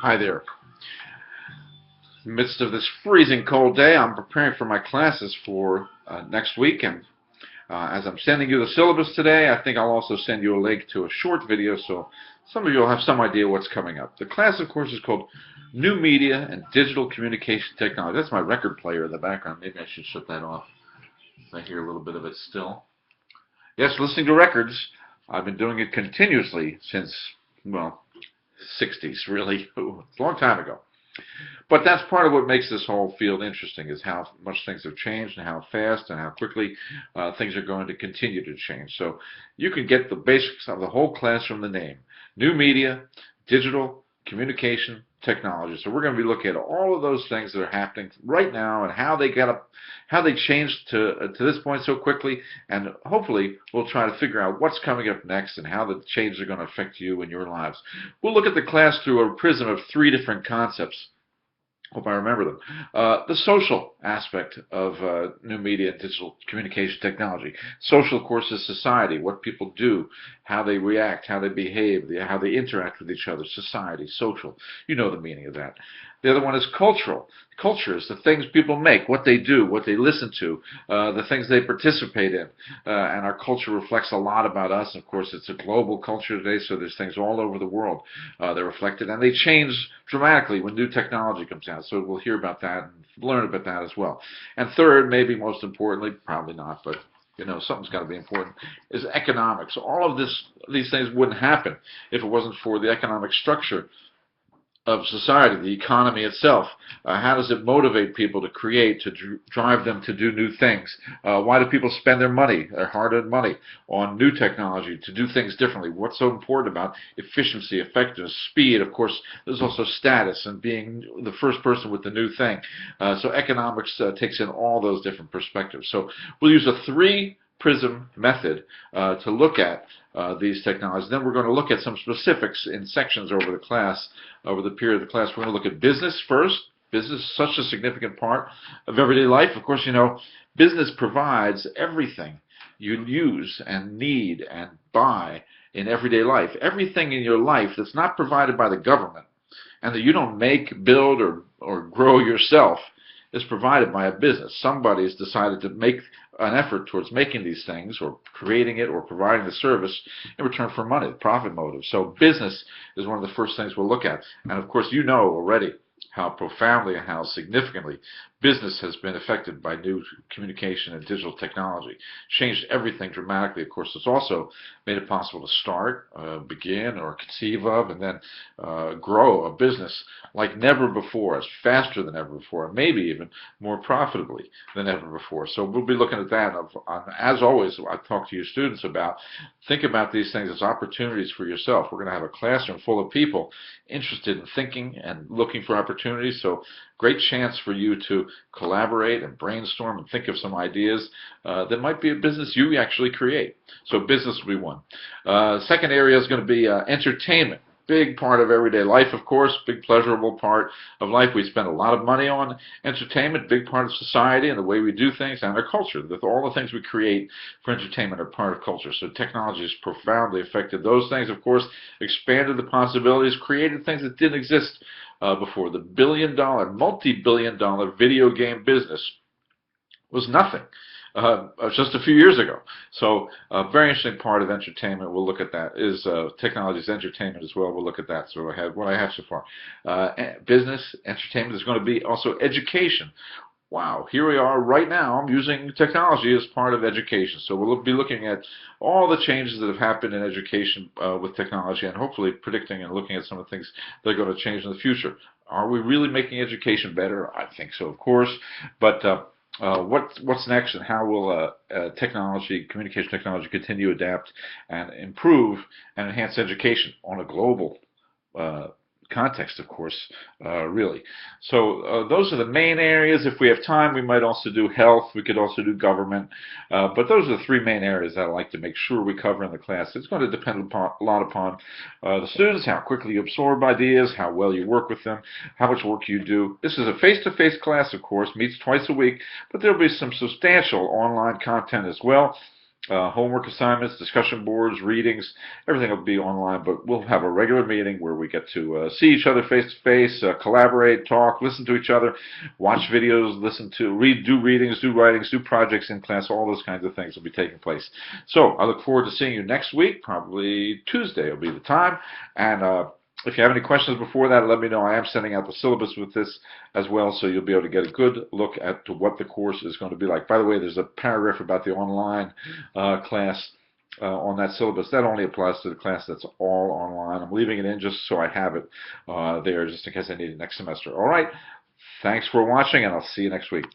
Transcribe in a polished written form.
Hi there. In the midst of this freezing cold day, I'm preparing for my classes for next week, and as I'm sending you the syllabus today, I think I'll also send you a link to a short video so some of you will have some idea what's coming up. The class, of course, is called New Media and Digital Communication Technology. That's my record player in the background. Maybe I should shut that off. I hear a little bit of it still. Yes, listening to records. I've been doing it continuously since, well, 60s, really. It's a long time ago. But that's part of what makes this whole field interesting, is how much things have changed and how fast and how quickly things are going to continue to change. So you can get the basics of the whole class from the name. New media, digital, communication, technology. So we're going to be looking at all of those things that are happening right now and how they changed to this point so quickly, and hopefully we'll try to figure out what's coming up next and how the changes are going to affect you and your lives. We'll look at the class through a prism of 3 different concepts. Hope I remember them. The social aspect of new media and digital communication technology. Social, of course, is society, what people do, how they react, how they behave, how they interact with each other. Society, social. You know the meaning of that. The other one is cultural. Culture is the things people make, what they do, what they listen to, the things they participate in. And our culture reflects a lot about us. Of course, it's a global culture today, so there's things all over the world that are reflected. And they change dramatically when new technology comes out. So we'll hear about that and learn about that as well. And third, maybe most importantly, probably not, but you know, something's got to be important, is economics. All of these things wouldn't happen if it wasn't for the economic structure of society, the economy itself. How does it motivate people to create, to drive them to do new things? Why do people spend their money, their hard-earned money, on new technology, to do things differently? What's so important about efficiency, effectiveness, speed? Of course, there's also status and being the first person with the new thing. So economics takes in all those different perspectives. So we'll use a 3-prism method to look at these technologies. Then we're going to look at some specifics in sections over the class, over the period of the class. We're going to look at business first. Business is such a significant part of everyday life. Of course, you know, business provides everything you use and need and buy in everyday life. Everything in your life that's not provided by the government and that you don't make, build, or grow yourself is provided by a business. Somebody has decided to make an effort towards making these things or creating it or providing the service in return for money, profit motive. So business is one of the first things we'll look at. And of course, you know already how profoundly and how significantly business has been affected by new communication and digital technology. Changed everything dramatically. Of course, it's also made it possible to start, begin, or conceive of, and then grow a business like never before, as faster than ever before, and maybe even more profitably than ever before. So we'll be looking at that. As always, I talk to you students about, think about these things as opportunities for yourself. We're going to have a classroom full of people interested in thinking and looking for opportunities. So great chance for you to collaborate and brainstorm and think of some ideas that might be a business you actually create. So business will be one. Second area is going to be entertainment. Big part of everyday life, of course, big pleasurable part of life. We spend a lot of money on entertainment, big part of society and the way we do things and our culture. All the things we create for entertainment are part of culture. So technology has profoundly affected those things, of course, expanded the possibilities, created things that didn't exist before. The billion-dollar, multi-billion-dollar video game business was nothing just a few years ago. So a very interesting part of entertainment, we'll look at that, is technology's entertainment as well. We'll look at that. So I had what I have so far. Business, entertainment, is going to be also education. Wow, here we are right now. I'm using technology as part of education. So we'll be looking at all the changes that have happened in education with technology, and hopefully predicting and looking at some of the things that are going to change in the future. Are we really making education better? I think so, of course. But what's next, and how will technology, communication technology, continue to adapt and improve and enhance education on a global context, of course, really. So those are the main areas. If we have time, we might also do health. We could also do government. But those are the 3 main areas that I like to make sure we cover in the class. It's going to depend a lot upon the students, how quickly you absorb ideas, how well you work with them, how much work you do. This is a face-to-face class, of course, meets twice a week, but there will be some substantial online content as well. homework assignments, discussion boards, readings, everything will be online, but we'll have a regular meeting where we get to see each other face to face, collaborate, talk, listen to each other, watch videos, do readings, do writings, do projects in class, all those kinds of things will be taking place. So I look forward to seeing you next week, probably Tuesday will be the time, and if you have any questions before that, let me know. I am sending out the syllabus with this as well, so you'll be able to get a good look at to what the course is going to be like. By the way, there's a paragraph about the online class on that syllabus. That only applies to the class that's all online. I'm leaving it in just so I have it there, just in case I need it next semester. All right. Thanks for watching, and I'll see you next week.